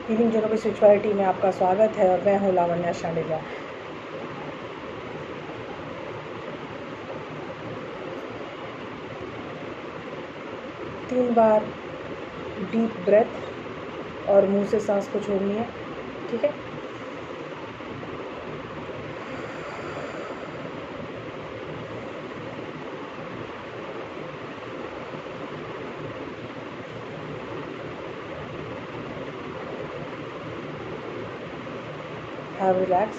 Healing जोनों की spirituality में आपका स्वागत है और मैं हूँ लावण्या शांडिल्या। तीन बार डीप ब्रेथ और मुंह से सांस को छोड़नी है, ठीक है। Have relax.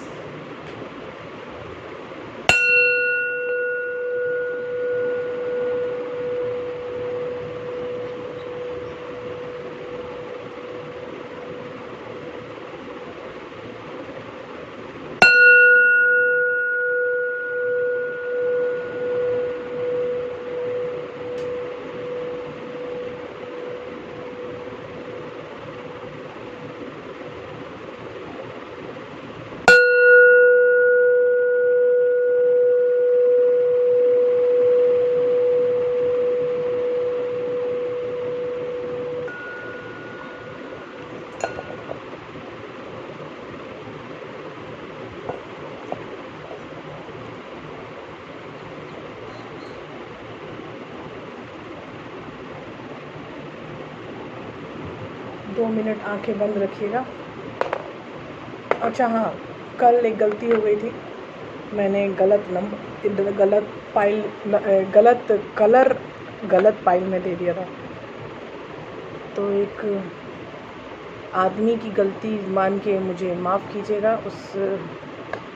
दो मिनट आंखें बंद रखिएगा। अच्छा हाँ, कल एक गलती हो गई थी। मैंने गलत पाइल में दे दिया था। तो एक आदमी की गलती मान के मुझे माफ़ कीजिएगा। उस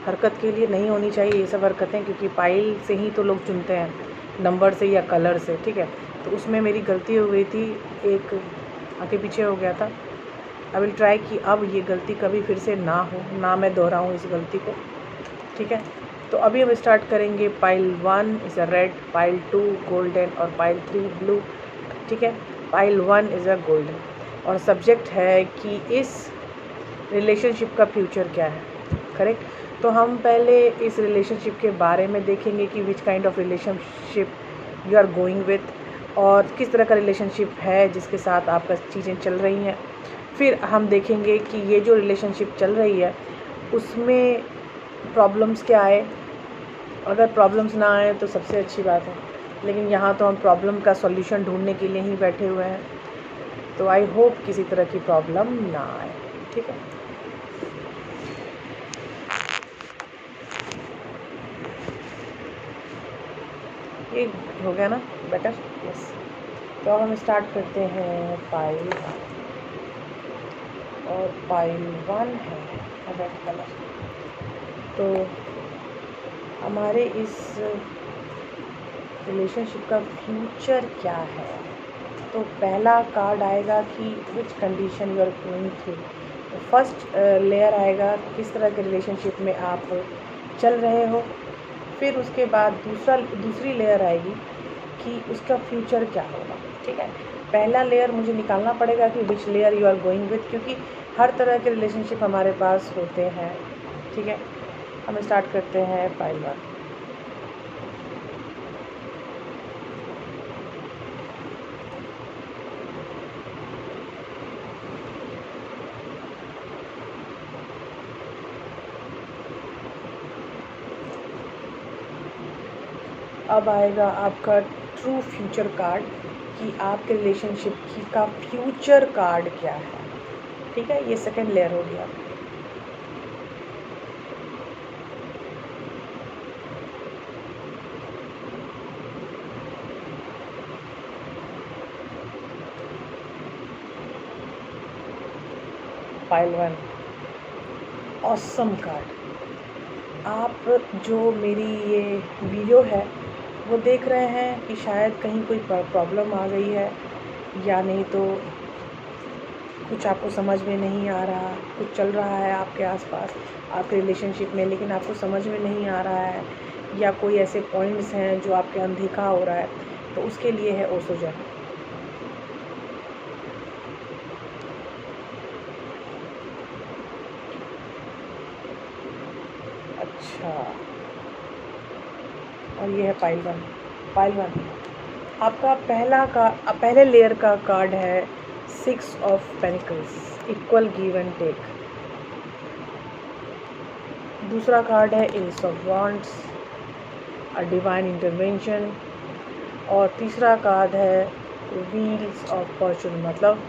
हरकत के लिए नहीं होनी चाहिए ये सब हरकतें, क्योंकि पाइल से ही तो लोग चुनते हैं, नंबर से या कलर से, ठीक है। तो उसमें मेरी गलती हो गई थी, एक आगे पीछे हो गया था। आई विल ट्राई कि अब ये गलती कभी फिर से ना हो, ना मैं दोहराऊँ इस गलती को, ठीक है। तो अभी हम स्टार्ट करेंगे। Pile 1 is a red, pile 2 golden और पाइल 3 ब्लू, ठीक है। पाइल 1 इज़ अ गोल्डन और सब्जेक्ट है कि इस रिलेशनशिप का फ्यूचर क्या है, करेक्ट। तो हम पहले इस रिलेशनशिप के बारे में देखेंगे कि which kind of relationship you are going with, और किस तरह का रिलेशनशिप है जिसके साथ आपका चीज़ें चल रही हैं। फिर हम देखेंगे कि ये जो रिलेशनशिप चल रही है उसमें प्रॉब्लम्स क्या आए। अगर प्रॉब्लम्स ना आए तो सबसे अच्छी बात है, लेकिन यहाँ तो हम प्रॉब्लम का सॉल्यूशन ढूंढने के लिए ही बैठे हुए हैं। तो आई होप किसी तरह की प्रॉब्लम ना आए, ठीक है। ये हो गया ना बेटर? यस। तो अब हम स्टार्ट करते हैं पाइल 1, और पाइल 1 है रेड कलर। तो हमारे इस रिलेशनशिप का फ्यूचर क्या है। तो पहला कार्ड आएगा कि which condition you are going through. First layer आएगा किस तरह के रिलेशनशिप में आप चल रहे हो। फिर उसके बाद दूसरी लेयर आएगी कि उसका फ्यूचर क्या होगा, ठीक है। पहला लेयर मुझे निकालना पड़ेगा कि which layer you are going with, क्योंकि हर तरह के रिलेशनशिप हमारे पास होते हैं, ठीक है। हम स्टार्ट करते हैं पाइल 1। अब आएगा आपका ट्रू फ्यूचर कार्ड कि आपके रिलेशनशिप की का फ्यूचर कार्ड क्या है, ठीक है। ये सेकंड लेयर हो गया। Pile 1 awesome card. आप जो मेरी ये वीडियो है वो देख रहे हैं कि शायद कहीं कोई प्रॉब्लम आ गई है, या नहीं तो कुछ आपको समझ में नहीं आ रहा, कुछ चल रहा है आपके आसपास आपके रिलेशनशिप में लेकिन आपको समझ में नहीं आ रहा है, या कोई ऐसे पॉइंट्स हैं जो आपके अनदेखा हो रहा है, तो उसके लिए है ओसोजन। अच्छा, और ये है पाइल 1। आपका पहले लेयर का कार्ड है 6 of pentacles, equal give and take. दूसरा कार्ड है ace of wands, a divine intervention. और तीसरा कार्ड है व्हील्स ऑफ फॉर्चून, मतलब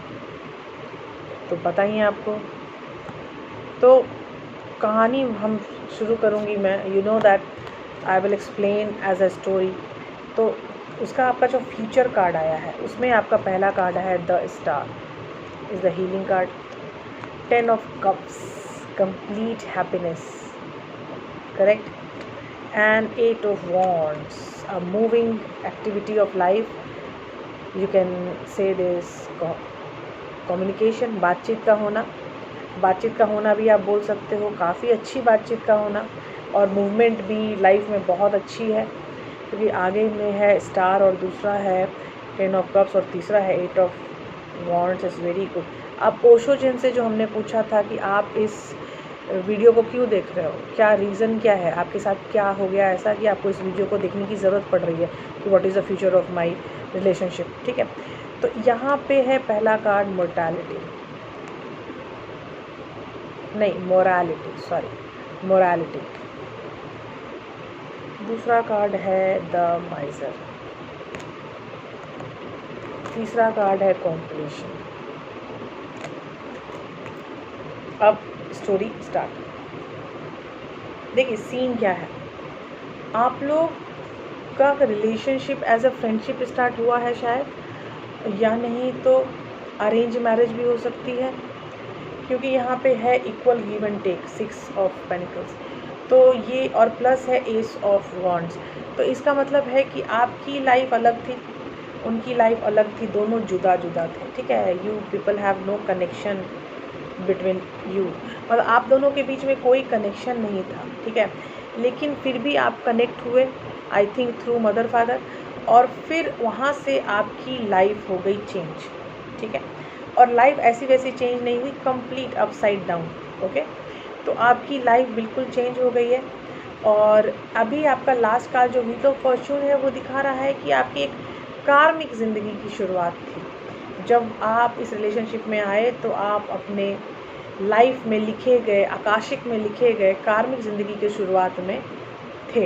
तो पता ही है आपको। तो कहानी हम शुरू करूँगी मैं, you know that I will explain as a story. तो उसका आपका जो फ्यूचर कार्ड आया है उसमें आपका पहला कार्ड है the star, is the healing card. 10 of cups, complete happiness, correct. And 8 of wands, a moving activity of life, you can say this communication, बातचीत का होना। बातचीत का होना भी आप बोल सकते हो, काफ़ी अच्छी बातचीत का होना। और मूवमेंट भी लाइफ में बहुत अच्छी है, क्योंकि आगे में है स्टार और दूसरा है 10 ऑफ कप्स और तीसरा है 8 of wands, is very good. अब ओशो जिन से जो हमने पूछा था कि आप इस वीडियो को क्यों देख रहे हो, क्या रीज़न क्या है, आपके साथ क्या हो गया ऐसा कि आपको इस वीडियो को देखने की ज़रूरत पड़ रही है, कि what is the future of my relationship, ठीक है। तो यहाँ पे है पहला कार्ड मोर्टैलिटी, नहीं मोरालिटी, सॉरी मोरालिटी। दूसरा कार्ड है द माइजर, तीसरा कार्ड है कॉम्प्लीशन। अब स्टोरी स्टार्ट। देखिए सीन क्या है, आप लोग का relationship as a friendship start हुआ है शायद, या नहीं तो अरेंज मैरिज भी हो सकती है, क्योंकि यहाँ पे है equal give and take, 6 of pentacles. तो ये और प्लस है एस ऑफ वॉन्ड्स। तो इसका मतलब है कि आपकी लाइफ अलग थी, उनकी लाइफ अलग थी, दोनों जुदा जुदा थे, ठीक है। You people have no connection between you, मतलब आप दोनों के बीच में कोई कनेक्शन नहीं था, ठीक है। लेकिन फिर भी आप कनेक्ट हुए, I think through mother father, और फिर वहाँ से आपकी लाइफ हो गई चेंज, ठीक है। और लाइफ ऐसी वैसी चेंज नहीं हुई, कंप्लीट अपसाइड डाउन, ओके। तो आपकी लाइफ बिल्कुल चेंज हो गई है। और अभी आपका लास्ट कार्ड जो व्हील ऑफ फॉर्चून है वो दिखा रहा है कि आपकी एक कार्मिक ज़िंदगी की शुरुआत थी। जब आप इस रिलेशनशिप में आए तो आप अपने लाइफ में लिखे गए, आकाशिक में लिखे गए कार्मिक ज़िंदगी की शुरुआत में थे।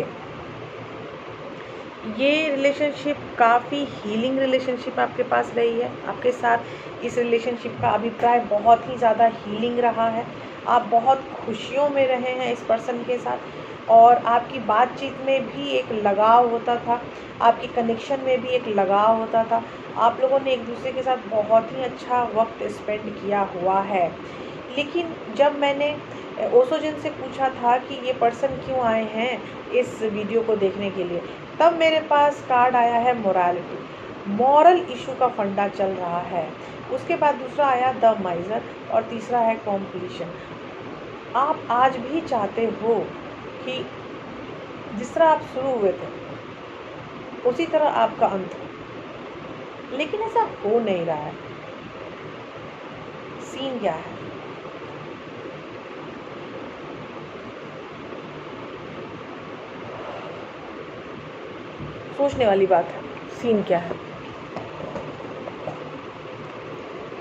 ये रिलेशनशिप काफ़ी हीलिंग रिलेशनशिप आपके पास रही है, आपके साथ इस रिलेशनशिप का अभिप्राय बहुत ही ज़्यादा हीलिंग रहा है। आप बहुत खुशियों में रहे हैं इस पर्सन के साथ, और आपकी बातचीत में भी एक लगाव होता था, आपकी कनेक्शन में भी एक लगाव होता था। आप लोगों ने एक दूसरे के साथ बहुत ही अच्छा वक्त स्पेंड किया हुआ है। लेकिन जब मैंने ओशो जिन से पूछा था कि ये पर्सन क्यों आए हैं इस वीडियो को देखने के लिए, तब मेरे पास कार्ड आया है मोरालिटी, मॉरल इशू का फंडा चल रहा है। उसके बाद दूसरा आया द माइजर और तीसरा है कॉम्प्लीशन। आप आज भी चाहते हो कि जिस तरह आप शुरू हुए थे उसी तरह आपका अंत हो, लेकिन ऐसा हो नहीं रहा है। सीन क्या है? सोचने वाली बात है, सीन क्या है।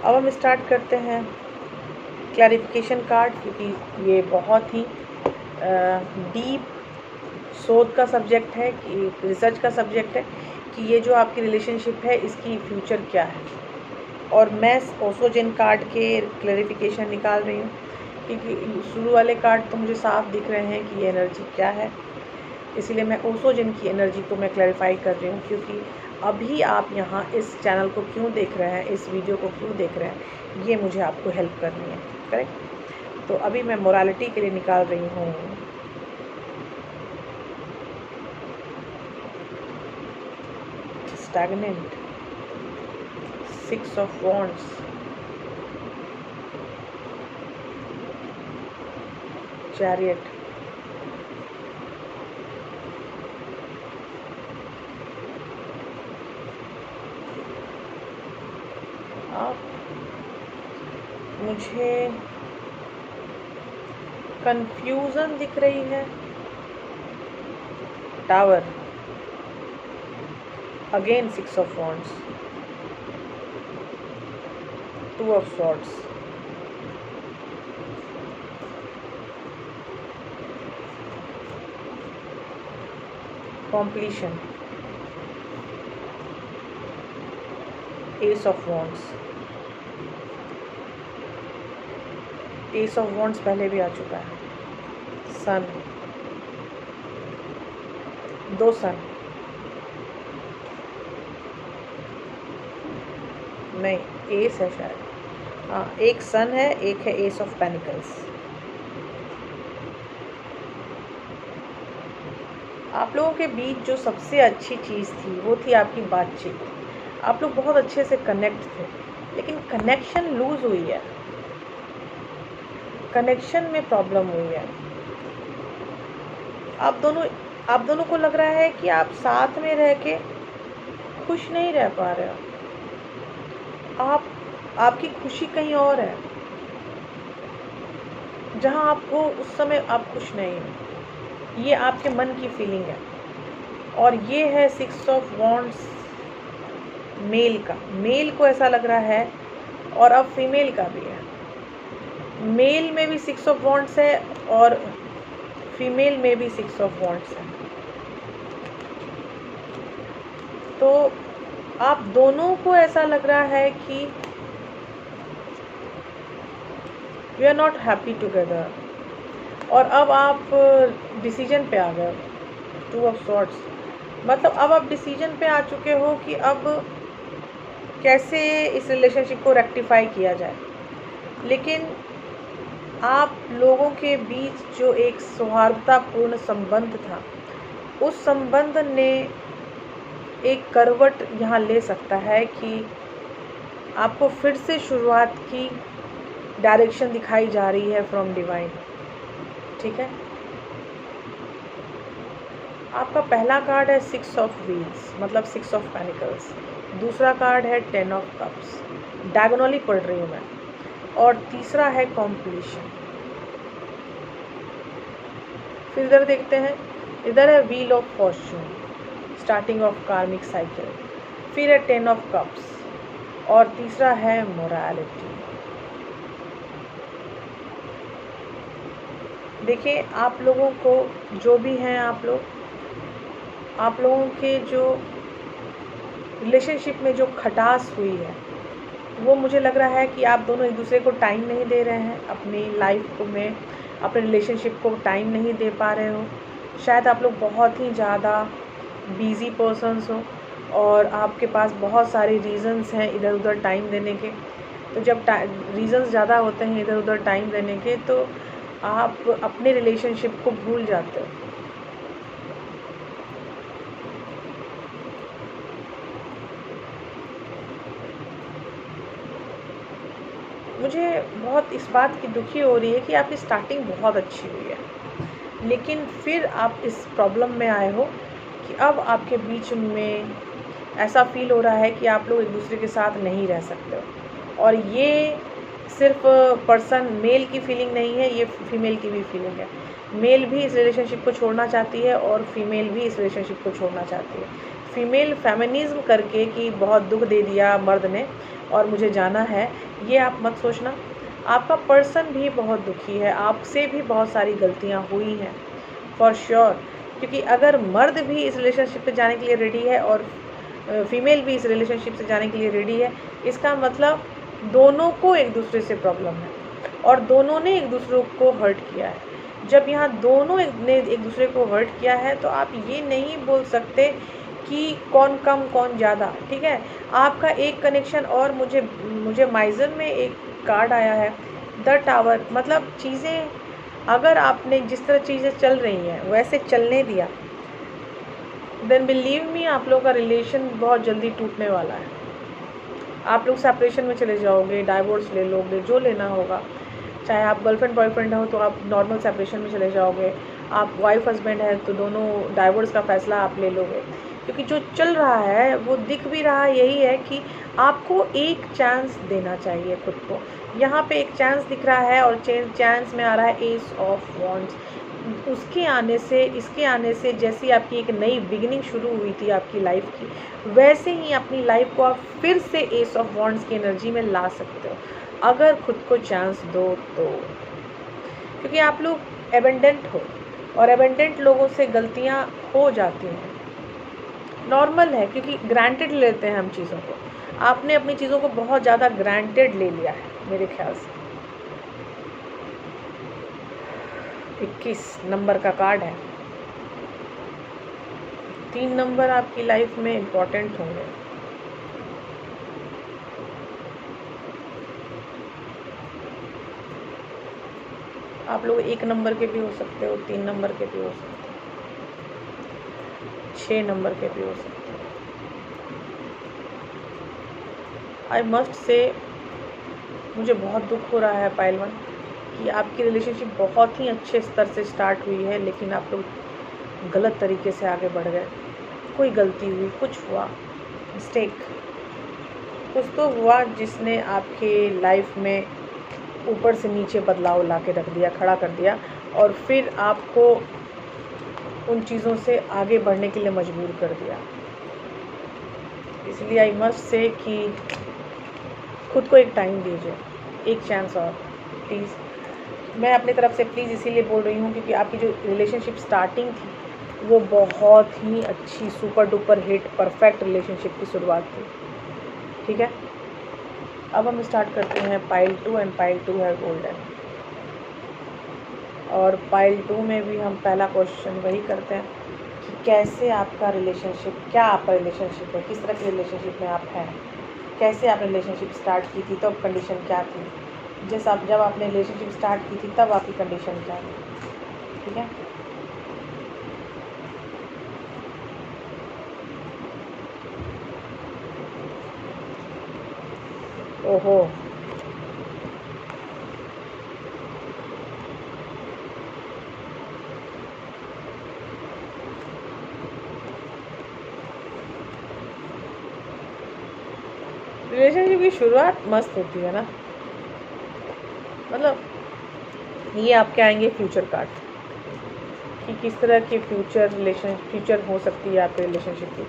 अब हम स्टार्ट करते हैं क्लैरिफिकेशन कार्ड, क्योंकि ये बहुत ही डीप शोध का सब्जेक्ट है, कि रिसर्च का सब्जेक्ट है कि ये जो आपकी रिलेशनशिप है इसकी फ्यूचर क्या है। और मैं ओशो जिन कार्ड के क्लैरिफिकेशन निकाल रही हूँ, क्योंकि शुरू वाले कार्ड तो मुझे साफ दिख रहे हैं कि ये एनर्जी क्या है, इसीलिए मैं ओशो जिन की एनर्जी को मैं क्लैरिफाई कर रही हूँ। क्योंकि अभी आप यहाँ इस चैनल को क्यों देख रहे हैं, इस वीडियो को क्यों देख रहे हैं, ये मुझे आपको हेल्प करनी है, करेक्ट। तो अभी मैं मोरालिटी के लिए निकाल रही हूँ स्टैग्नेंट, 6 ऑफ वॉन्ड्स, चैरियट, मुझे कंफ्यूजन दिख रही है, tower, again 6 of wands, 2 of swords, completion, Ace of Wands, Ace of Wands पहले भी आ चुका है, सन, 2 सन, नहीं एस है शायद, हाँ एक सन है, एक है एस ऑफ पेनिकल्स। आप लोगों के बीच जो सबसे अच्छी चीज़ थी वो थी आपकी बातचीत। आप लोग बहुत अच्छे से कनेक्ट थे, लेकिन कनेक्शन लूज हुई है, कनेक्शन में प्रॉब्लम हुई है। आप दोनों को लग रहा है कि आप साथ में रह के खुश नहीं रह पा रहे हो। आपकी खुशी कहीं और है, जहां आपको उस समय आप खुश नहीं हो। ये आपके मन की फीलिंग है। और ये है 6 ऑफ वॉन्ड्स मेल का। मेल को ऐसा लग रहा है, और अब फीमेल का भी है। मेल में भी 6 ऑफ वॉन्ड्स है और फीमेल में भी 6 ऑफ वॉन्ड्स है। तो आप दोनों को ऐसा लग रहा है कि we are not happy together, और अब आप डिसीजन पे आ गए। 2 ऑफ सॉर्ड्स मतलब अब आप डिसीजन पे आ चुके हो कि अब कैसे इस रिलेशनशिप को रेक्टिफाई किया जाए। लेकिन आप लोगों के बीच जो एक सौहार्दतापूर्ण संबंध था, उस संबंध ने एक करवट यहाँ ले सकता है कि आपको फिर से शुरुआत की डायरेक्शन दिखाई जा रही है फ्रॉम डिवाइन। ठीक है, आपका पहला कार्ड है 6 ऑफ व्हील्स मतलब 6 ऑफ पेनिकल्स। दूसरा कार्ड है 10 ऑफ कप्स, डायगोनली पढ़ रही हूँ मैं। और तीसरा है कॉम्प्लीशन। फिर इधर देखते हैं, इधर है wheel of Fortune, starting of कार्मिक साइकिल। फिर है 10 ऑफ कप्स और तीसरा है मोरालिटी। देखिए, आप लोगों को जो भी हैं, आप लोगों के जो रिलेशनशिप में जो खटास हुई है, वो मुझे लग रहा है कि आप दोनों एक दूसरे को टाइम नहीं दे रहे हैं। अपनी लाइफ में अपने रिलेशनशिप को टाइम नहीं दे पा रहे हो। शायद आप लोग बहुत ही ज़्यादा बिज़ी पर्सन्स हो और आपके पास बहुत सारे रीज़न्स हैं इधर उधर टाइम देने के। तो जब रीज़न्स ज़्यादा होते हैं इधर उधर टाइम देने के, तो आप अपने रिलेशनशिप को भूल जाते हो। मुझे बहुत इस बात की दुखी हो रही है कि आपकी स्टार्टिंग बहुत अच्छी हुई है, लेकिन फिर आप इस प्रॉब्लम में आए हो कि अब आपके बीच में ऐसा फील हो रहा है कि आप लोग एक दूसरे के साथ नहीं रह सकते हो। और ये सिर्फ पर्सन मेल की फीलिंग नहीं है, ये फीमेल की भी फीलिंग है। मेल भी इस रिलेशनशिप को छोड़ना चाहती है और फीमेल भी इस रिलेशनशिप को छोड़ना चाहती है। फीमेल फेमिनिज्म करके कि बहुत दुख दे दिया मर्द ने और मुझे जाना है, ये आप मत सोचना। आपका पर्सन भी बहुत दुखी है, आपसे भी बहुत सारी गलतियां हुई हैं फॉर श्योर। क्योंकि अगर मर्द भी इस रिलेशनशिप पे जाने के लिए रेडी है और फीमेल भी इस रिलेशनशिप से जाने के लिए रेडी है, इसका मतलब दोनों को एक दूसरे से प्रॉब्लम है और दोनों ने एक दूसरे को हर्ट किया है। जब यहाँ दोनों ने एक दूसरे को हर्ट किया है, तो आप ये नहीं बोल सकते कि कौन कम कौन ज़्यादा। ठीक है, आपका एक कनेक्शन। और मुझे माइजन में एक कार्ड आया है, द टावर। मतलब चीज़ें अगर आपने जिस तरह चीज़ें चल रही हैं वैसे चलने दिया, देन बिलीव मी, आप लोगों का रिलेशन बहुत जल्दी टूटने वाला है। आप लोग सेपरेशन में चले जाओगे, डाइवोर्स ले लोगे, जो लेना होगा। चाहे आप गर्लफ्रेंड बॉयफ्रेंड हो तो आप नॉर्मल सेपरेशन में चले जाओगे, आप वाइफ हस्बैंड है तो दोनों डाइवोर्स का फैसला आप ले लोगे। क्योंकि जो चल रहा है वो दिख भी रहा यही है कि आपको एक चांस देना चाहिए खुद को। यहाँ पे एक चांस दिख रहा है और चांस में आ रहा है एस ऑफ वॉन्ड्स। उसके आने से, इसके आने से जैसी आपकी एक नई बिगिनिंग शुरू हुई थी आपकी लाइफ की, वैसे ही अपनी लाइफ को आप फिर से एस ऑफ वॉन्ड्स की एनर्जी में ला सकते हो अगर खुद को चांस दो तो। क्योंकि आप लोग एबेंडेंट हो और एबेंडेंट लोगों से गलतियां हो जाती हैं, नॉर्मल है, क्योंकि ग्रांटेड लेते हैं हम चीज़ों को। आपने अपनी चीज़ों को बहुत ज़्यादा ग्रांटेड ले लिया है मेरे ख्याल से। 21 नंबर का कार्ड है। 3 नंबर आपकी लाइफ में इम्पोर्टेंट होंगे। आप लोग 1 नंबर के भी हो सकते हो, 3 नंबर के भी हो सकते हो, 6 नंबर के भी हो सकते हो। आई मस्ट से मुझे बहुत दुख हो रहा है पाइल 1 कि आपकी रिलेशनशिप बहुत ही अच्छे स्तर से स्टार्ट हुई है, लेकिन आप लोग गलत तरीके से आगे बढ़ गए। कोई गलती हुई, कुछ हुआ, मिस्टेक कुछ तो हुआ जिसने आपके लाइफ में ऊपर से नीचे बदलाव ला के रख दिया, खड़ा कर दिया, और फिर आपको उन चीज़ों से आगे बढ़ने के लिए मजबूर कर दिया। इसलिए आई मस्ट से कि खुद को एक टाइम दीजिए, एक चांस और प्लीज़। मैं अपनी तरफ से प्लीज़ इसीलिए बोल रही हूँ क्योंकि आपकी जो रिलेशनशिप स्टार्टिंग थी वो बहुत ही अच्छी super duper hit perfect relationship की शुरुआत थी। ठीक है, अब हम स्टार्ट करते हैं पाइल 2 एंड पाइल 2 है गोल्डन। और पाइल 2 में भी हम पहला क्वेश्चन वही करते हैं कि कैसे आपका रिलेशनशिप, क्या आपका रिलेशनशिप है, किस तरह के रिलेशनशिप में आप हैं, कैसे आपने रिलेशनशिप स्टार्ट की थी, तो कंडीशन क्या थी, जब आपने रिलेशनशिप स्टार्ट की थी तब आपकी कंडीशन क्या थी। ठीक है, ओहो, रिलेशनशिप की शुरुआत मस्त होती है ना। मतलब ये आपके आएंगे फ्यूचर कार्ड कि किस तरह के फ्यूचर हो सकती है आपके रिलेशनशिप की।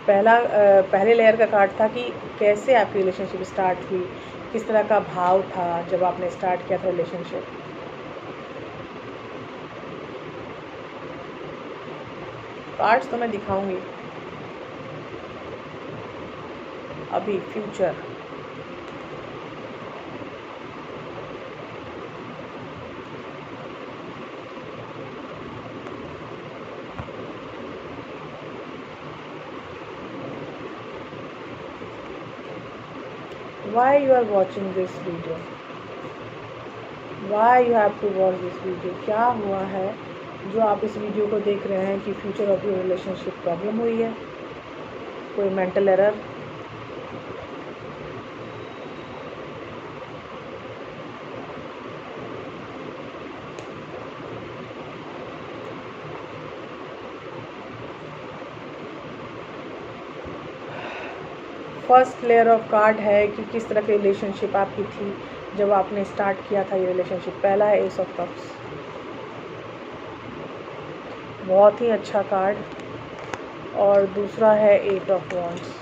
पहले लेयर का कार्ड था कि कैसे आपकी रिलेशनशिप स्टार्ट हुई, किस तरह का भाव था जब आपने स्टार्ट किया था रिलेशनशिप। कार्ड्स तो मैं दिखाऊंगी अभी। Future, why you are watching this video, why you have to watch this video। क्या हुआ है जो आप इस वीडियो को देख रहे हैं कि future of your relationship problem हुई है, कोई mental error, first layer of card है कि किस तरह की रिलेशनशिप आपकी थी जब आपने स्टार्ट किया था ये रिलेशनशिप। पहला है एस ऑफ कप्स, बहुत ही अच्छा कार्ड, और दूसरा है 8 ऑफ वॉन्ड्स।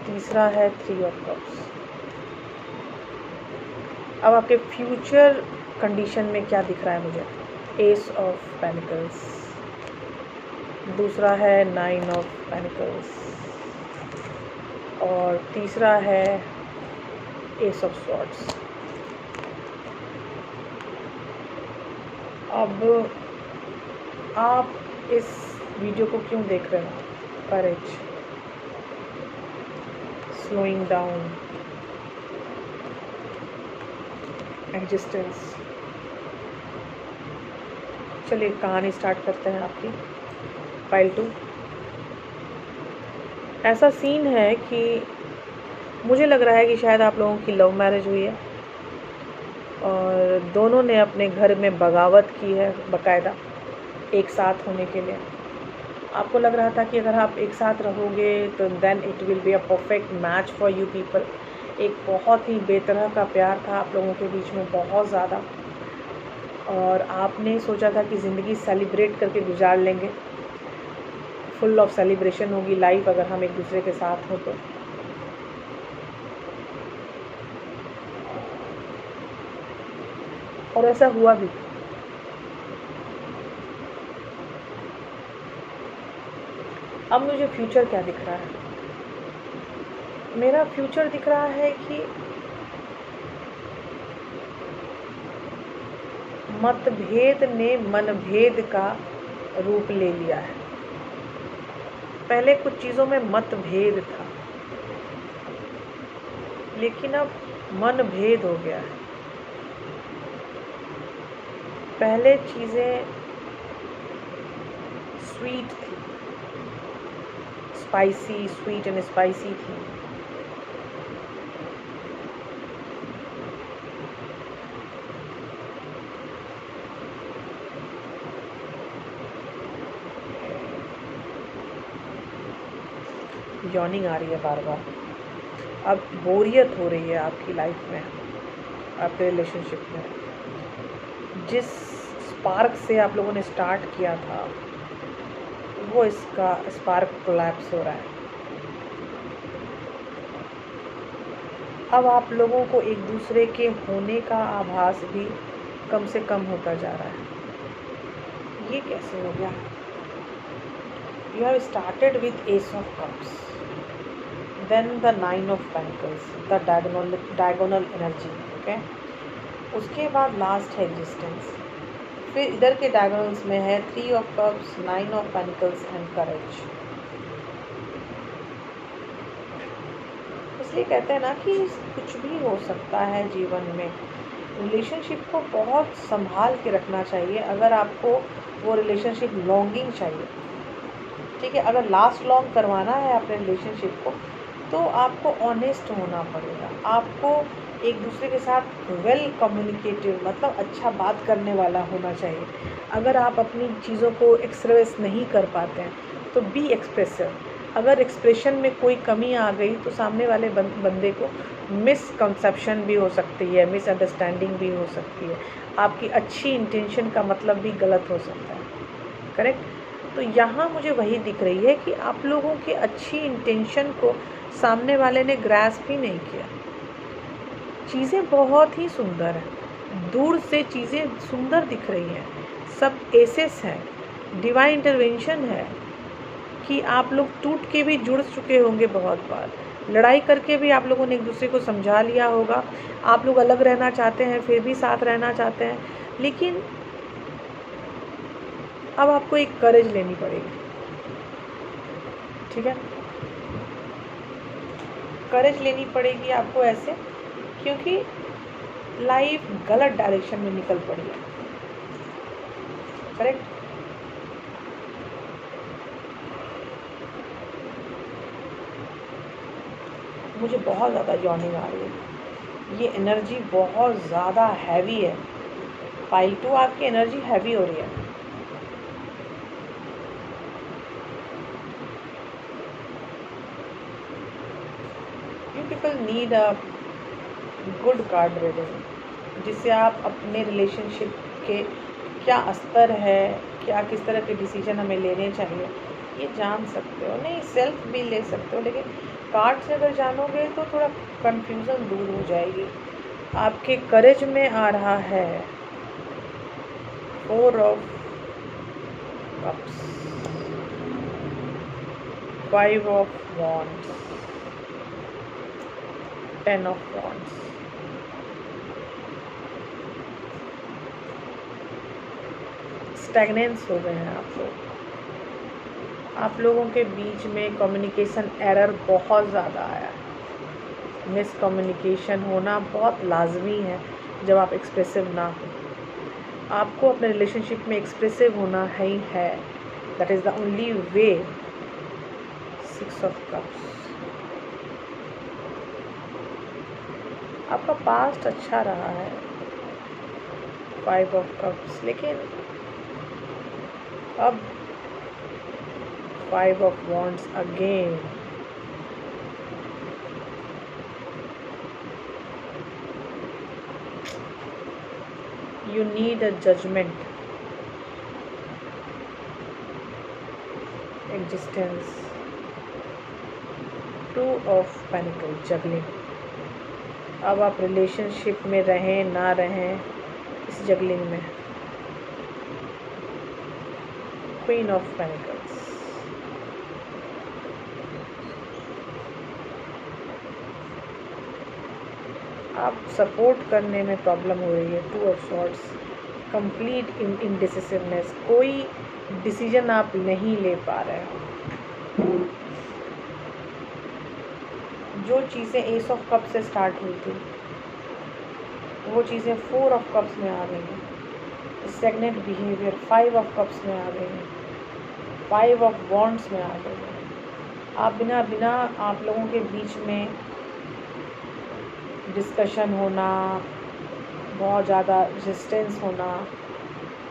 तीसरा है 3 ऑफ कप्स। अब आपके फ्यूचर कंडीशन में क्या दिख रहा है मुझे, एस ऑफ पेनिकल्स, दूसरा है 9 ऑफ पेनिकल्स, और तीसरा है एस ऑफ स्वॉर्ड्स। अब आप इस वीडियो को क्यों देख रहे हो, करेज, स्लोइंग डाउन, एग्जिस्टेंस। चलिए कहानी स्टार्ट करते हैं आपकी पाइल 2। ऐसा सीन है कि मुझे लग रहा है कि शायद आप लोगों की लव मैरिज हुई है और दोनों ने अपने घर में बगावत की है बाकायदा एक साथ होने के लिए। आपको लग रहा था कि अगर आप एक साथ रहोगे तो then it will be a perfect match for you people, एक बहुत ही बेतरह का प्यार था आप लोगों के बीच में, बहुत ज़्यादा, और आपने सोचा था कि ज़िंदगी सेलिब्रेट करके गुजार लेंगे, फुल ऑफ सेलिब्रेशन होगी लाइफ अगर हम एक दूसरे के साथ हों तो। और ऐसा हुआ भी। अब मुझे फ्यूचर क्या दिख रहा है? मेरा फ्यूचर दिख रहा है कि मतभेद ने मनभेद का रूप ले लिया है। पहले कुछ चीज़ों में मतभेद था, लेकिन अब मनभेद हो गया है। पहले चीज़ें स्वीट थी, स्पाइसी, स्वीट एंड स्पाइसी थी। यॉर्निंग आ रही है बार बार। अब बोरियत हो रही है आपकी लाइफ में, आपके रिलेशनशिप में। जिस स्पार्क से आप लोगों ने स्टार्ट किया था, वो इसका स्पार्क कोलैप्स हो रहा है। अब आप लोगों को एक दूसरे के होने का आभास भी कम से कम होता जा रहा है। ये कैसे हो गया? You have started with Ace of Cups, then the Nine of Pentacles, the diagonal energy, okay? उसके बाद लास्ट है एग्जिस्टेंस। फिर इधर के डायगोनल्स में है 3 of Cups, 9 of Pentacles and courage. इसलिए कहते हैं ना कि कुछ भी हो सकता है जीवन में। रिलेशनशिप को बहुत संभाल के रखना चाहिए अगर आपको वो रिलेशनशिप लॉन्गिंग चाहिए, ठीक है। अगर लास्ट लॉन्ग करवाना है अपने रिलेशनशिप को, तो आपको ऑनेस्ट होना पड़ेगा। आपको एक दूसरे के साथ वेल कम्युनिकेटिव, मतलब अच्छा बात करने वाला होना चाहिए। अगर आप अपनी चीज़ों को एक्सप्रेस नहीं कर पाते हैं तो बी एक्सप्रेसिव। अगर एक्सप्रेशन में कोई कमी आ गई तो सामने वाले बंदे को मिसकंसेप्शन भी हो सकती है, मिसअंडरस्टैंडिंग भी हो सकती है, आपकी अच्छी इंटेंशन का मतलब भी गलत हो सकता है, करेक्ट। तो यहाँ मुझे वही दिख रही है कि आप लोगों की अच्छी इंटेंशन को सामने वाले ने ग्रास्प ही नहीं किया। चीज़ें बहुत ही सुंदर हैं, दूर से चीज़ें सुंदर दिख रही हैं, सब एसेस हैं, डिवाइन इंटरवेंशन है कि आप लोग टूट के भी जुड़ चुके होंगे बहुत बार, लड़ाई करके भी आप लोगों ने एक दूसरे को समझा लिया होगा। आप लोग अलग रहना चाहते हैं, फिर भी साथ रहना चाहते हैं, लेकिन अब आपको एक करेज लेनी पड़ेगी, ठीक है। करेज लेनी पड़ेगी आपको ऐसे, क्योंकि लाइफ गलत डायरेक्शन में निकल पड़ी है, करेक्ट। मुझे बहुत ज़्यादा यॉर्निंग आ रही है, ये एनर्जी बहुत ज़्यादा हैवी है। पाइल 2 आपकी एनर्जी हैवी हो रही है। People need a good card reading, जिससे आप अपने रिलेशनशिप के क्या स्तर है, क्या किस तरह के डिसीजन हमें लेने चाहिए, ये जान सकते हो। नहीं, सेल्फ भी ले सकते हो, लेकिन कार्ड से अगर जानोगे तो थोड़ा कंफ्यूजन दूर हो जाएगी। आपके करेज में आ रहा है 4 of Cups, 5 of Wands, 10 of Wands। स्टैग्नेंस हो गए हैं आप लोग। आप लोगों के बीच में कम्युनिकेशन एरर बहुत ज़्यादा आया है। मिसकम्युनिकेशन होना बहुत लाजमी है जब आप एक्सप्रेसिव ना हो। आपको अपने रिलेशनशिप में एक्सप्रेसिव होना ही है, that is the only way. 6 of Cups। आपका पास्ट अच्छा रहा है, 5 of Cups, लेकिन अब 5 of Wands again. You need a judgment. Existence. Two of Pentacles, juggling. अब आप रिलेशनशिप में रहें ना रहें इस जगलिंग में. Queen of pentacles. आप सपोर्ट करने में प्रॉब्लम हो रही है. Two of swords. कंप्लीट इनडिसिसिवनेस. कोई डिसीजन आप नहीं ले पा रहे हो. जो चीज़ें एस ऑफ कप से स्टार्ट हुई थी वो चीज़ें फोर ऑफ कप्स में आ गई हैं. Stagnant behaviour five of cups में आ गई हैं. फाइव ऑफ वॉन्ड्स में आ गई हैं. आप बिना आप लोगों के बीच में डिस्कशन होना, बहुत ज़्यादा रेजिस्टेंस होना,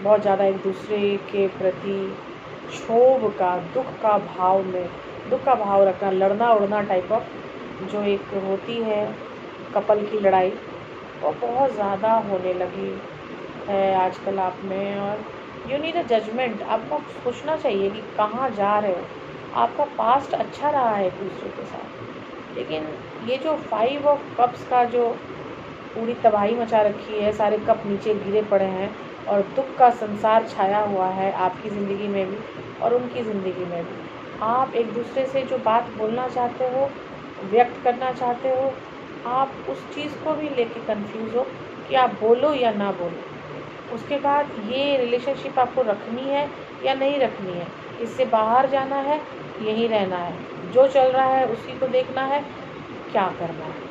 बहुत ज़्यादा एक दूसरे के प्रति क्षोभ का, दुख का भाव रखना, लड़ना उड़ना टाइप ऑफ जो एक होती है कपल की लड़ाई, वो बहुत ज़्यादा होने लगी है आजकल आप में. और यू नीड अ जजमेंट. आपको सोचना चाहिए कि कहाँ जा रहे हो. आपका पास्ट अच्छा रहा है एक दूसरे के साथ, लेकिन ये जो फाइव ऑफ कप्स का जो पूरी तबाही मचा रखी है, सारे कप नीचे गिरे पड़े हैं और दुख का संसार छाया हुआ है आपकी ज़िंदगी में भी और उनकी ज़िंदगी में भी. आप एक दूसरे से जो बात बोलना चाहते हो, व्यक्त करना चाहते हो, आप उस चीज़ को भी लेके कंफ्यूज हो कि आप बोलो या ना बोलो. उसके बाद ये रिलेशनशिप आपको रखनी है या नहीं रखनी है, इससे बाहर जाना है, यहीं रहना है, जो चल रहा है उसी को देखना है, क्या करना है.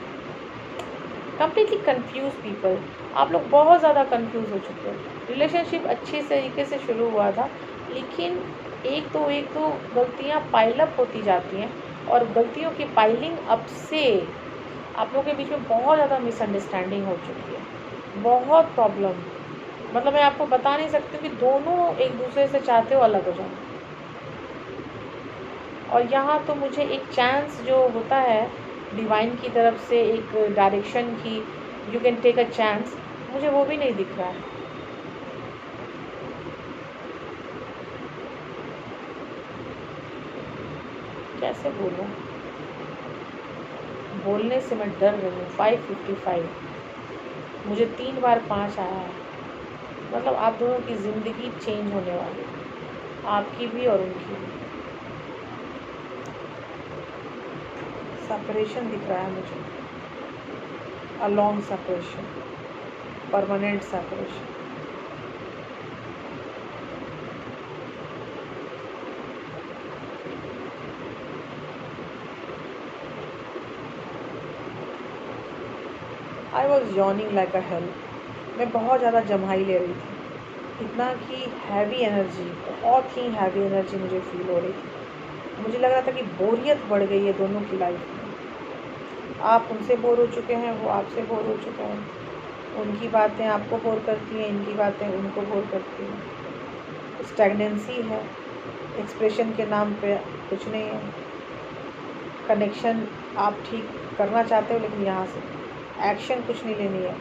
Completely confuse people. आप लोग बहुत ज़्यादा कंफ्यूज हो चुके हो. रिलेशनशिप अच्छे तरीके से शुरू हुआ था, लेकिन एक तो गलतियाँ पाइलअप होती जाती हैं और गलतियों की पाइलिंग अप से आप लोगों के बीच में बहुत ज़्यादा मिसअंडरस्टैंडिंग हो चुकी है. बहुत प्रॉब्लम. मतलब मैं आपको बता नहीं सकती कि दोनों एक दूसरे से चाहते हो अलग हो जाना. और यहाँ तो मुझे एक चांस जो होता है डिवाइन की तरफ से, एक डायरेक्शन की, you can take a chance, मुझे वो भी नहीं दिख रहा है. कैसे बोलूँ, बोलने से मैं डर रही हूँ. 555. मुझे 3 बार 5 आया है. मतलब आप दोनों की ज़िंदगी चेंज होने वाली है, आपकी भी और उनकी भी. सेपरेशन दिख रहा है मुझे. A long separation, permanent separation. I was yawning like a hello. मैं बहुत ज़्यादा जम्हाई ले रही थी. इतना कि हैवी एनर्जी, बहुत ही हैवी एनर्जी मुझे फील हो रही थी. मुझे लग रहा था कि बोरियत बढ़ गई है दोनों की लाइफ में. आप उनसे बोर हो चुके हैं, वो आपसे बोर हो चुके हैं. उनकी बातें आपको बोर करती हैं, इनकी बातें उनको बोर करती हैं. स्टैग्नेंसी है. एक्सप्रेशन के नाम पे कुछ नहीं है. कनेक्शन आप ठीक करना चाहते हो, लेकिन यहाँ से एक्शन कुछ नहीं लेनी है.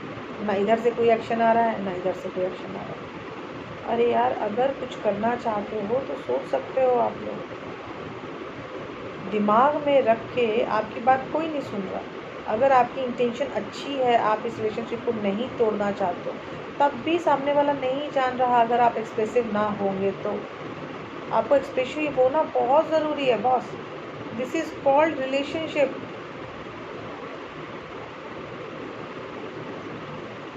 ना इधर से कोई एक्शन आ रहा है, ना इधर से कोई एक्शन आ रहा है. अरे यार, अगर कुछ करना चाहते हो तो सोच सकते हो आप लोग. दिमाग में रख के आपकी बात कोई नहीं सुन रहा. अगर आपकी इंटेंशन अच्छी है, आप इस रिलेशनशिप को नहीं तोड़ना चाहते हो, तब भी सामने वाला नहीं जान रहा. अगर आप एक्सप्रेसिव ना होंगे तो आपको एक्सप्रेसिव होना बहुत ज़रूरी है boss. This is called relationship.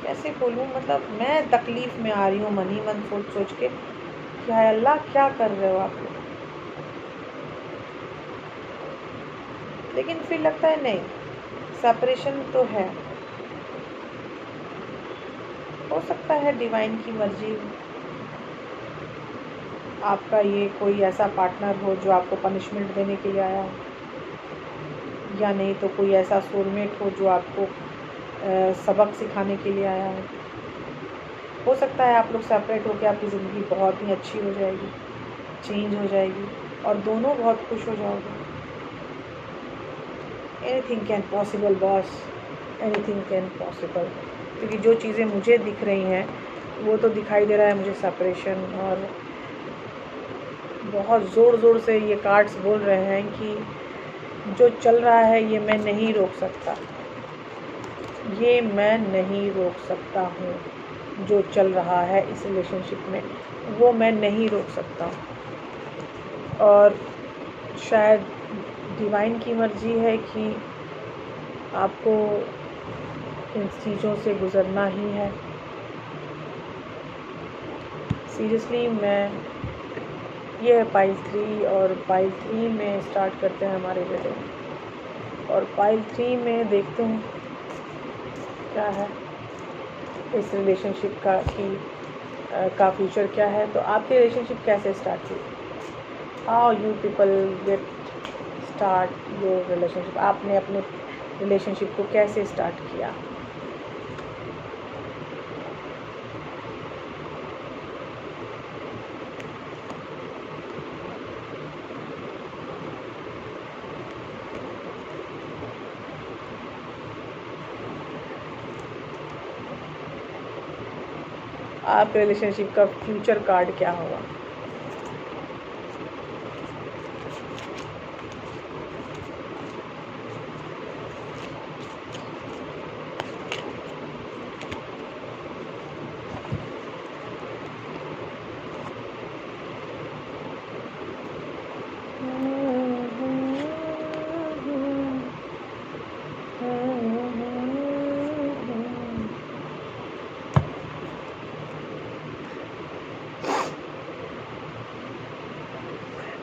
कैसे बोलूँ, मतलब मैं तकलीफ़ में आ रही हूँ मन ही मन सोच के कि हाय अल्लाह, क्या कर रहे हो आप लोग. लेकिन फिर लगता है नहीं, सेपरेशन तो है. हो सकता है डिवाइन की मर्जी, आपका ये कोई ऐसा पार्टनर हो जो आपको पनिशमेंट देने के लिए आया हो, या नहीं तो कोई ऐसा सोलमेट हो जो आपको सबक सिखाने के लिए आया हो सकता है आप लोग सेपरेट होकर आपकी ज़िंदगी बहुत ही अच्छी हो जाएगी, चेंज हो जाएगी और दोनों बहुत खुश हो जाओगे. Anything can possible boss, anything can possible. क्योंकि जो चीज़ें मुझे दिख रही हैं वो तो दिखाई दे रहा है मुझे सेपरेशन, और बहुत ज़ोर ज़ोर से ये कार्ड्स बोल रहे हैं कि जो चल रहा है ये मैं नहीं रोक सकता, ये मैं नहीं रोक सकता हूँ। जो चल रहा है इस रिलेशनशिप में वो मैं नहीं रोक सकता, और शायद डिवाइन की मर्ज़ी है कि आपको इन चीज़ों से गुज़रना ही है। सीरियसली मैं, ये है पाइल 3, और पाइल 3 में स्टार्ट करते हैं हमारे रीडिंग, और पाइल 3 में देखते हैं क्या है इस रिलेशनशिप का फ्यूचर क्या है। तो आपकी रिलेशनशिप कैसे स्टार्ट हुई? How you people get start your relationship. आपने अपने रिलेशनशिप को कैसे स्टार्ट किया? आपके रिलेशनशिप का फ्यूचर कार्ड क्या होगा?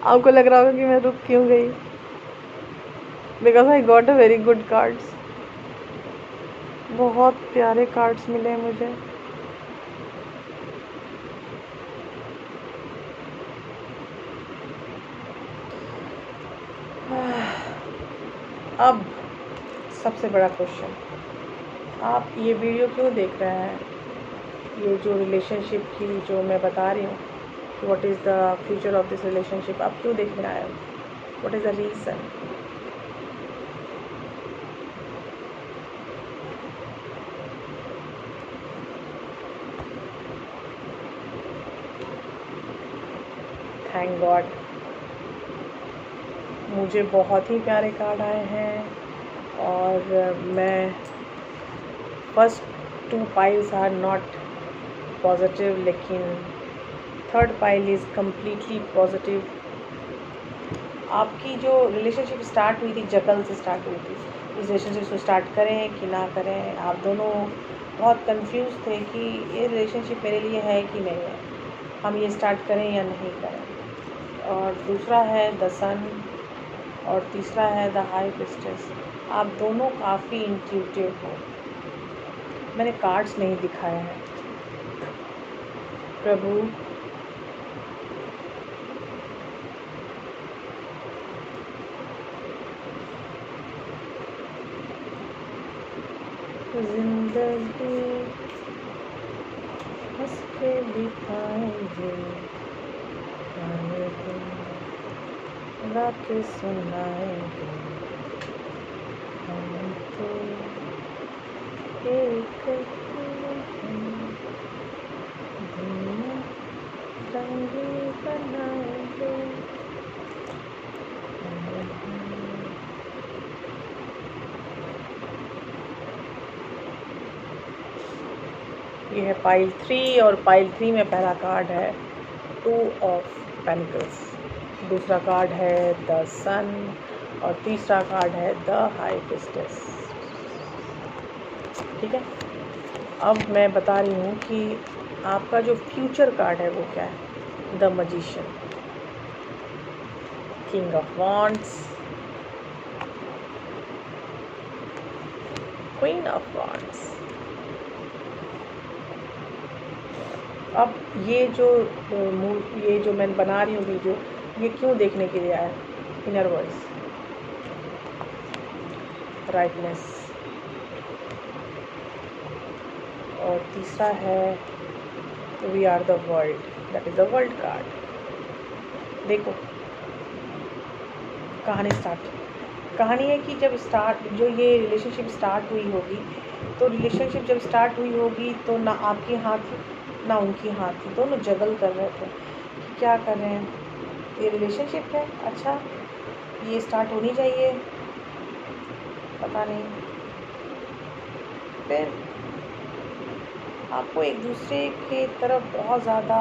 आपको लग रहा होगा कि मैं रुक क्यों गई, because I got a very good cards. बहुत प्यारे कार्ड्स मिले मुझे। अब सबसे बड़ा क्वेश्चन, आप ये वीडियो क्यों देख रहे हैं? ये जो रिलेशनशिप की जो मैं बता रही हूँ, what is the future of this relationship, आप क्यों देखने आए हो? What is the reason? Thank God, मुझे बहुत ही प्यारे कार्ड आए हैं, और मैं first 2 piles are not positive, लेकिन third pile is completely positive. आपकी जो रिलेशनशिप स्टार्ट हुई थी, जगल से स्टार्ट हुई थी। इस रिलेशनशिप को स्टार्ट करें कि ना करें, आप दोनों बहुत कंफ्यूज थे कि ये रिलेशनशिप मेरे लिए है कि नहीं है, हम ये स्टार्ट करें या नहीं करें। और दूसरा है द सन, और तीसरा है द हाई प्रीस्टेस। आप दोनों काफ़ी इंट्यूटिव हो। मैंने कार्ड्स नहीं दिखाए हैं। प्रभु, जिंदगी हंस के बिताएंगे, रातें सुनाएंगे, हम तो एक दुनिया रंगी बनाएंगे। ये है पाइल 3, और पाइल 3 में पहला कार्ड है 2 ऑफ पेंटिकल्स, दूसरा कार्ड है द सन, और तीसरा कार्ड है द हाई प्रीस्टेस। ठीक है, अब मैं बता रही हूँ कि आपका जो फ्यूचर कार्ड है वो क्या है। The magician, king of wands, queen of wands. अब ये जो मैं बना रही हूँ वीडियो, ये क्यों देखने के लिए आया? इनर वॉइस, राइटनेस, और तीसरा है we are the world, that is the world card. देखो, कहानी कहानी है कि जब जो ये रिलेशनशिप स्टार्ट हुई होगी, तो रिलेशनशिप जब स्टार्ट हुई होगी तो ना आपके हाथ ना उनकी हाथ थी। दोनों जगल कर रहे थे कि क्या कर रहे हैं, ये रिलेशनशिप है, अच्छा ये स्टार्ट होनी चाहिए, पता नहीं। फिर आपको एक दूसरे के तरफ बहुत ज़्यादा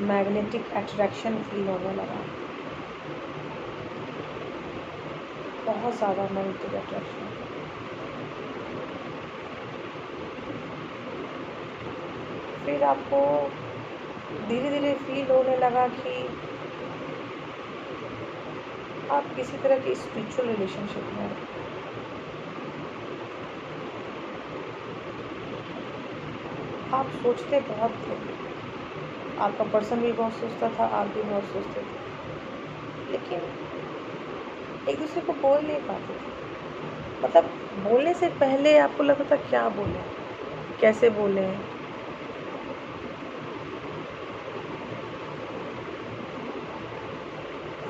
मैग्नेटिक अट्रैक्शन फील होने लगा, बहुत ज़्यादा मैग्नेटिक अट्रैक्शन। फिर आपको धीरे धीरे फील होने लगा कि आप किसी तरह की स्पिरिचुअल रिलेशनशिप में हैं। आप सोचते बहुत थे, आपका पर्सन भी बहुत सोचता था, आप भी बहुत सोचते थे, लेकिन एक दूसरे को बोल नहीं पाते थे। मतलब बोलने से पहले आपको लगता था क्या बोलें, कैसे बोलें।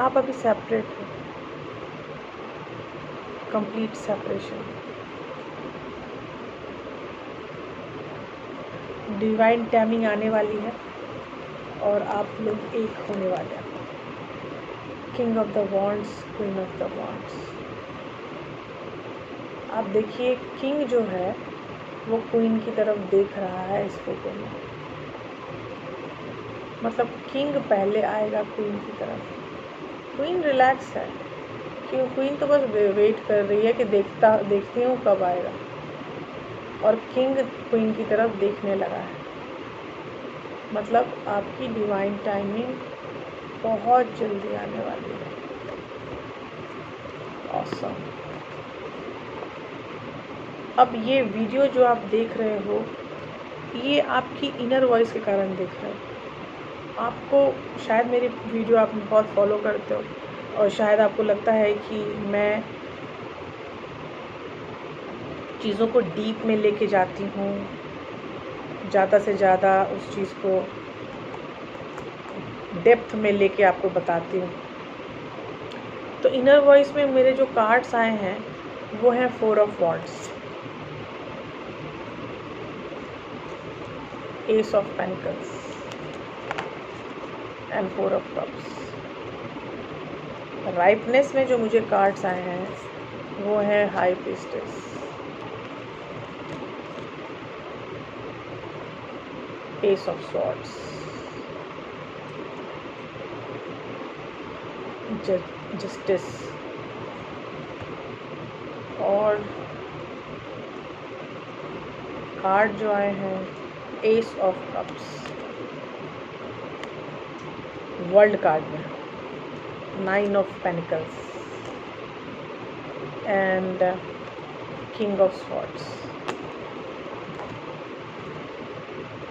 आप अभी सेपरेट हो, कंप्लीट सेपरेशन। डिवाइन टाइमिंग आने वाली है और आप लोग एक होने वाले हैं। King of the wands, queen of the wands. आप देखिए किंग जो है वो क्वीन की तरफ देख रहा है इस फोटो में, मतलब किंग पहले आएगा क्वीन की तरफ। क्वीन रिलैक्स है, क्यों क्वीन तो बस वेट कर रही है कि देखती हूँ कब आएगा, और किंग क्वीन की तरफ देखने लगा है। मतलब आपकी डिवाइन टाइमिंग बहुत जल्दी आने वाली है। ऑसम। अब ये वीडियो जो आप देख रहे हो, ये आपकी इनर वॉइस के कारण देख रहे हो। आपको शायद मेरी वीडियो आप बहुत फॉलो करते हो और शायद आपको लगता है कि मैं चीज़ों को डीप में लेके जाती हूँ, ज़्यादा से ज़्यादा उस चीज़ को डेप्थ में लेके आपको बताती हूँ। तो इनर वॉइस में मेरे जो कार्ड्स आए हैं वो हैं 4 of wands, ace of pentacles and 4 of cups. Ripeness में जो मुझे कार्ड्स आए हैं वो है high priestess, ace of swords, justice, और कार्ड जो आए हैं ace of cups. World card में 9 of pentacles and king of swords.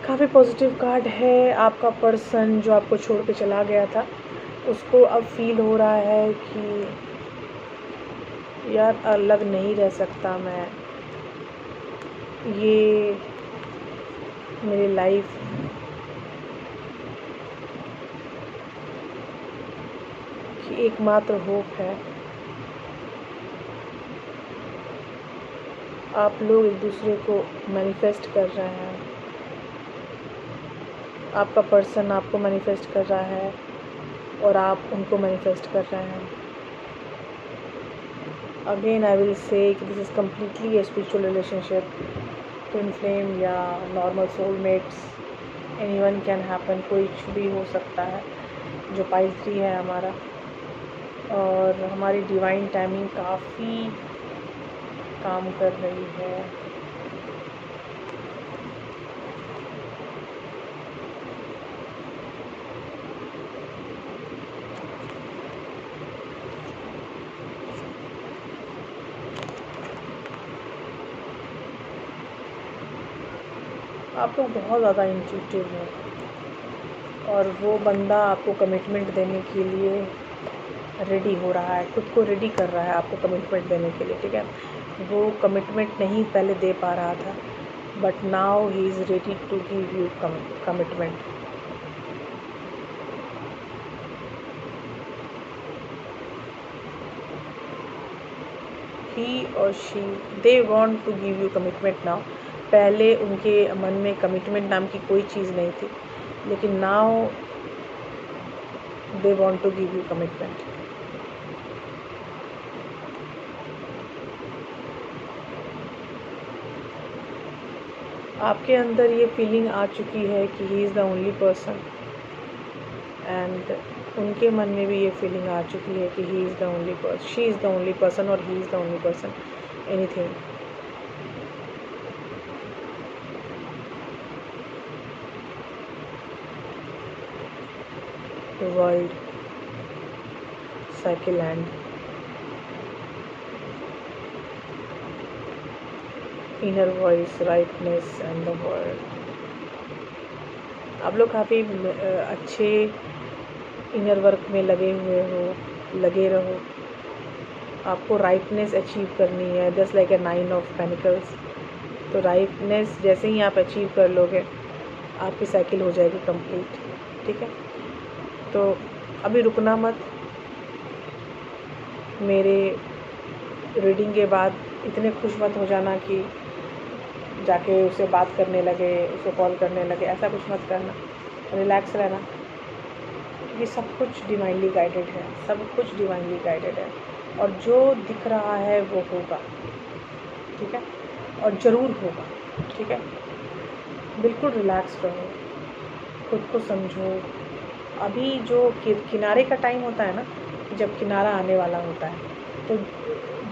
काफ़ी पॉजिटिव कार्ड है। आपका पर्सन जो आपको छोड़ के चला गया था उसको अब फील हो रहा है कि यार अलग नहीं रह सकता मैं, ये मेरी लाइफ की एकमात्र होप है। आप लोग एक दूसरे को मैनिफेस्ट कर रहे हैं, आपका पर्सन आपको मैनिफेस्ट कर रहा है और आप उनको मैनिफेस्ट कर रहे हैं। अगेन आई विल से कि this is completely a spiritual relationship, twin flame या normal soulmates, anyone can happen, कोई भी हो सकता है। जो पाइल 3 है हमारा, और हमारी डिवाइन टाइमिंग काफ़ी काम कर रही है। आप लोग बहुत ज़्यादा इंट्यूटिव हैं और वो बंदा आपको कमिटमेंट देने के लिए रेडी हो रहा है, खुद को रेडी कर रहा है आपको कमिटमेंट देने के लिए, ठीक है। वो कमिटमेंट नहीं पहले दे पा रहा था, but now he is ready to give you commitment. He or she, they want to give you commitment now, पहले उनके मन में कमिटमेंट नाम की कोई चीज़ नहीं थी, लेकिन now they want to give you commitment. आपके अंदर ये फीलिंग आ चुकी है कि he is the only person, and उनके मन में भी ये फीलिंग आ चुकी है कि he is the only person, she is the only person और he is the only person, anything. The world, cycle and inner voice, rightness and the world. आप लोग काफ़ी अच्छे इनर वर्क में लगे हुए हो, लगे रहो। आपको राइटनेस अचीव करनी है, just like a 9 of pentacles. तो राइटनेस जैसे ही आप अचीव कर लोगे, आपकी साइकिल हो जाएगी कंप्लीट, ठीक है। तो अभी रुकना मत। मेरे रीडिंग के बाद इतने खुश मत हो जाना कि जाके उसे बात करने लगे, उसे कॉल करने लगे, ऐसा कुछ मत करना। रिलैक्स रहना, क्योंकि सब कुछ डिवाइनली गाइडेड है, सब कुछ डिवाइनली गाइडेड है, और जो दिख रहा है वो होगा, ठीक है, और ज़रूर होगा, ठीक है। बिल्कुल रिलैक्स रहो, खुद को समझो। अभी जो किनारे का टाइम होता है ना, जब किनारा आने वाला होता है, तो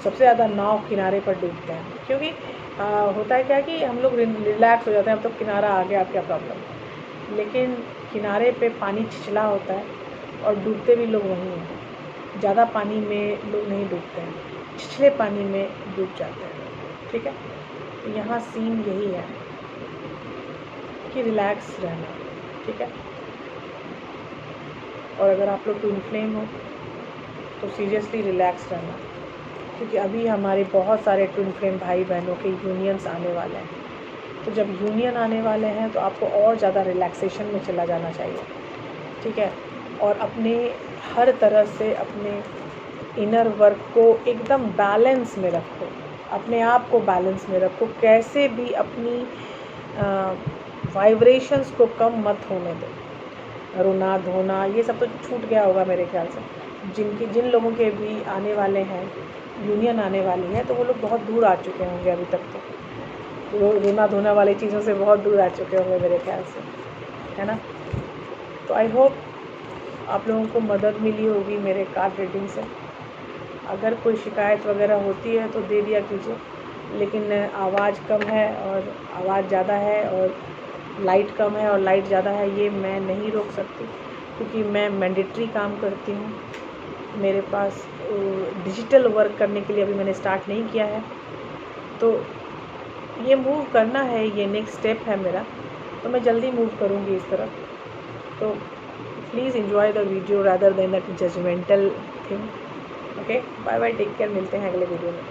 सबसे ज़्यादा नाव किनारे पर डूबते हैं, क्योंकि होता है क्या कि हम लोग रिलैक्स हो जाते हैं, अब तो किनारा आ गया, अब क्या प्रॉब्लम। लेकिन किनारे पे पानी छिछला होता है और डूबते भी लोग वहीं हैं। ज़्यादा पानी में लोग नहीं डूबते हैं, छिछले पानी में डूब जाते हैं, ठीक है। तो यहाँ सीन यही है कि रिलैक्स रहना, ठीक है। और अगर आप लोग ट्विन फ्लेम हो तो सीरियसली रिलैक्स रहना, क्योंकि अभी हमारे बहुत सारे ट्विन फ्लेम भाई बहनों के यूनियंस आने वाले हैं। तो जब यूनियन आने वाले हैं तो आपको और ज़्यादा रिलैक्सेशन में चला जाना चाहिए, ठीक है। और अपने हर तरह से अपने इनर वर्क को एकदम बैलेंस में रखो, अपने आप को बैलेंस में रखो, कैसे भी अपनी वाइब्रेशंस को कम मत होने दो। रोना धोना ये सब तो छूट गया होगा मेरे ख्याल से। जिन लोगों के भी आने वाले हैं, यूनियन आने वाली है, तो वो लोग बहुत दूर आ चुके होंगे अभी तक, तो रोना धोना वाली चीज़ों से बहुत दूर आ चुके होंगे मेरे ख्याल से, है ना। तो आई होप आप लोगों को मदद मिली होगी मेरे कार्ड रीडिंग से। अगर कोई शिकायत वगैरह होती है तो दे दिया कीजिए, लेकिन आवाज़ कम है और आवाज़ ज़्यादा है और लाइट कम है और लाइट ज़्यादा है, ये मैं नहीं रोक सकती, क्योंकि मैं मैंडेटरी काम करती हूँ। मेरे पास डिजिटल वर्क करने के लिए अभी मैंने स्टार्ट नहीं किया है, तो ये मूव करना है, ये नेक्स्ट स्टेप है मेरा, तो मैं जल्दी मूव करूँगी इस तरफ। तो please enjoy the video rather than a judgmental thing. Okay, bye bye, take care, मिलते हैं अगले वीडियो में।